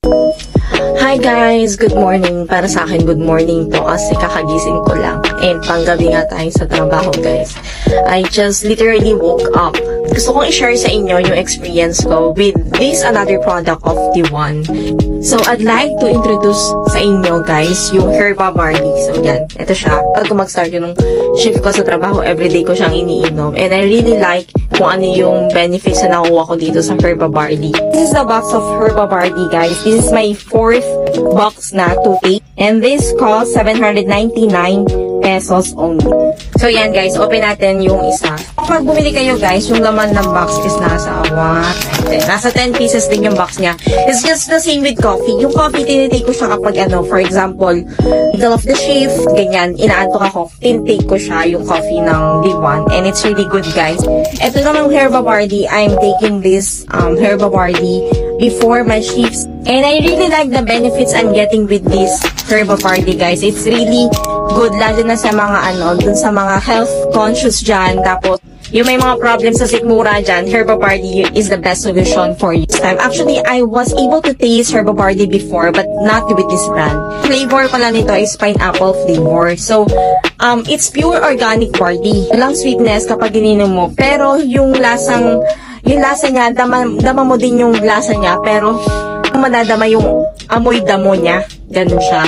Hi guys! Good morning! Para sa akin, good morning to kasi kakagising ko lang. And panggabi nga tayo sa trabaho guys. I just literally woke up. Gusto kong i-share sa inyo yung experience ko with this another product of T1. So, I'd like to introduce sa inyo guys yung Herba Barley. So, yan. Ito siya. Bago mag-start yung shift ko sa trabaho, everyday ko siyang iniinom. And I really like kung ano yung benefits na nakuha ko dito sa Herba Barley. This is the box of Herba Barley guys. This is my fourth box na to take. And this costs 799 pesos only. So, yan guys. Open natin yung isa. Pag bumili kayo guys, yung laman ng box is nasa 10 pieces din yung box niya. It's just the same with coffee. Yung coffee, tinitake ko siya kapag for example, middle of the shift, ganyan, inaantok ako, tinitake ko siya, yung coffee ng D1. And it's really good guys. Ito namang Herba Barley, I'm taking this Herba Barley before my shifts. And I really like the benefits I'm getting with this Herba Barley guys. It's really good, lalo na sa mga dun sa mga health conscious dyan. Tapos, yung may mga problems sa sikmura dyan, Herba Barley is the best solution for you. Actually, I was able to taste Herba Barley before, but not with this brand. Flavor pala nito is pineapple flavor. So, it's pure organic barley. Walang sweetness kapag ininom mo. Pero, yung lasa niya, dama mo din yung lasa niya, pero madadama yung amoy damo niya. Ganun siya.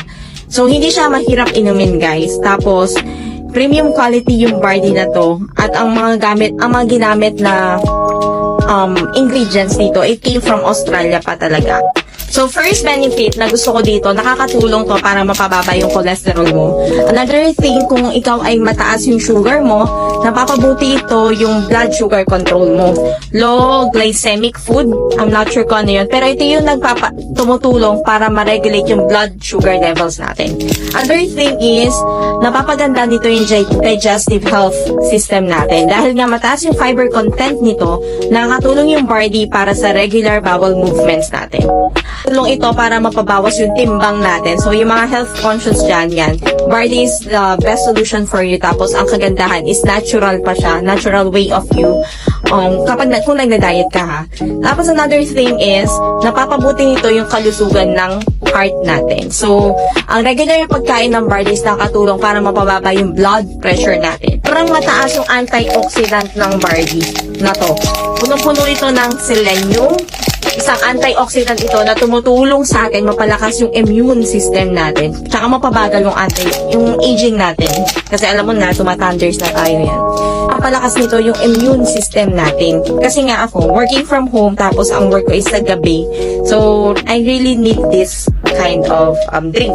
So, hindi siya mahirap inumin, guys. Tapos, premium quality yung barley na to. At ang mga ginamit na ingredients dito, it came from Australia pa talaga. So, first benefit na gusto ko dito, nakakatulong to para mapababa yung cholesterol mo. Another thing, kung ikaw ay mataas yung sugar mo, napapabuti ito yung blood sugar control mo. Low glycemic food, I'm not sure kung ano yun, pero ito yung tumutulong para ma-regulate yung blood sugar levels natin. Other thing is, napapaganda dito yung digestive health system natin. Dahil nga mataas yung fiber content nito, nakakatulong yung barley para sa regular bowel movements natin. Tulong ito para mapabawas yung timbang natin. So, yung mga health conscious dyan, yan. Barley is the best solution for you. Tapos, ang kagandahan is natural pa siya. Natural way of you. Kung nagda-diet ka ha. Tapos, another thing is, napapabuti nito yung kalusugan ng heart natin. So, ang regular pagkain ng barley is nakatulong para mapababa yung blood pressure natin. Parang mataas yung antioxidant ng barley na to. Punong-puno ito ng selenium. Isang antioxidant ito na tumutulong sa atin mapalakas yung immune system natin. Tsaka mapabagal yung aging natin. Kasi alam mo na, tumatanders na tayo yan. Mapalakas nito yung immune system natin. Kasi nga ako, working from home, tapos ang work ko is sa gabi. So, I really need this kind of drink.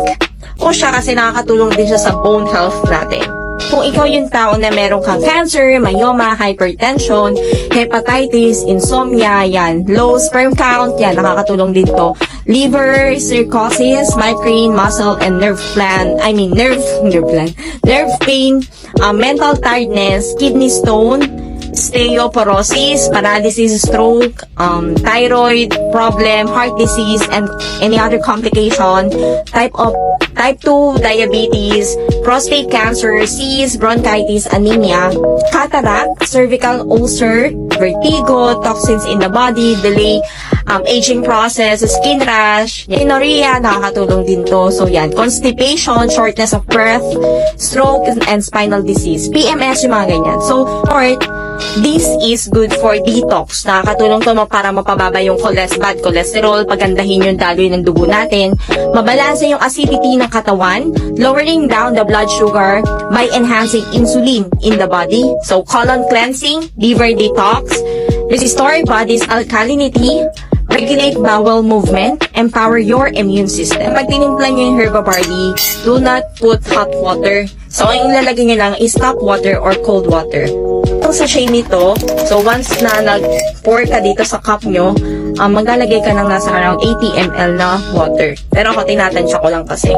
O siya kasi nakakatulong din siya sa bone health natin. Kung ikaw yung tao na meron kang cancer, myoma, hypertension, hepatitis, insomnia, yan, low sperm count, yan, nakakatulong din to. Liver, cirrhosis, migraine, muscle, and nerve pain, mental tiredness, kidney stone, osteoporosis, paralysis, stroke, thyroid problem, heart disease, and any other complication, type 2 diabetes, prostate cancer, cysts, bronchitis, anemia, cataract, cervical ulcer, vertigo, toxins in the body, delay, aging process, skin rash, gonorrhea, nakakatulong din to. So yan, constipation, shortness of breath, stroke, and spinal disease, PMS, yung mga ganyan. So, this is good for detox. Nakakatulong to para mapababa yung bad cholesterol, pagandahin yung daloy ng dugo natin, mabalansa yung acidity ng katawan, lowering down the blood sugar by enhancing insulin in the body. So, colon cleansing, liver detox, restore body's alkalinity, regulate bowel movement, empower your immune system. Pag tinimpla nyo yung Herba Barley, do not put hot water. So, ang ilalagay nyo lang is tap water or cold water. Ang sachet nito, so once na nag-pour ka dito sa cup nyo, maglalagay ka ng nasa around 80 ml na water. Pero ako, tinatansya ko lang kasi.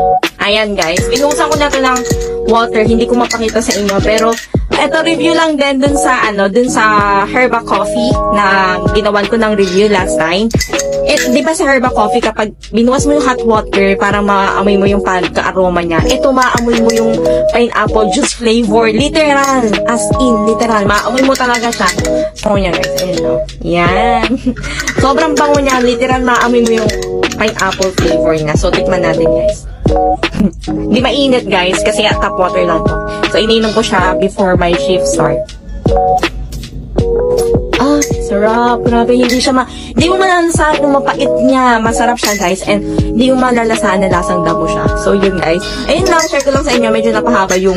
Ayan guys, binuhusan ko na to ng water, hindi ko mapakita sa inyo, pero eto review lang din dun sa Herba Coffee na ginawan ko ng review last time. Di ba sa Herba Coffee, kapag binuwas mo yung hot water, parang maamoy mo yung pagka-aroma niya. Ito, maamoy mo yung pineapple juice flavor. Literal. As in, literal. Maamoy mo talaga siya. So, niya guys. Ayun, no? Yan. Sobrang bango niya. Literal, maamoy mo yung pineapple flavor niya. So, tikman natin guys. Hindi mainit guys, kasi tap water lang to. So, ininom ko siya before my shift start. Sarap. Grabe, hindi mo malalasahan yung mapait niya. Masarap siya, guys. And hindi mo malalasahan na lasang damo siya. So, yun, guys. Ayun lang, share ko lang sa inyo. Medyo napahaba yung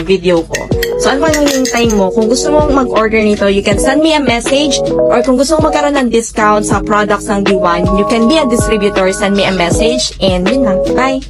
video ko. So, ano pa yung time mo? Kung gusto mo mag-order nito, you can send me a message. Or kung gusto mo magkaroon ng discount sa products ng D1, you can be a distributor. Send me a message. And yun lang. Bye!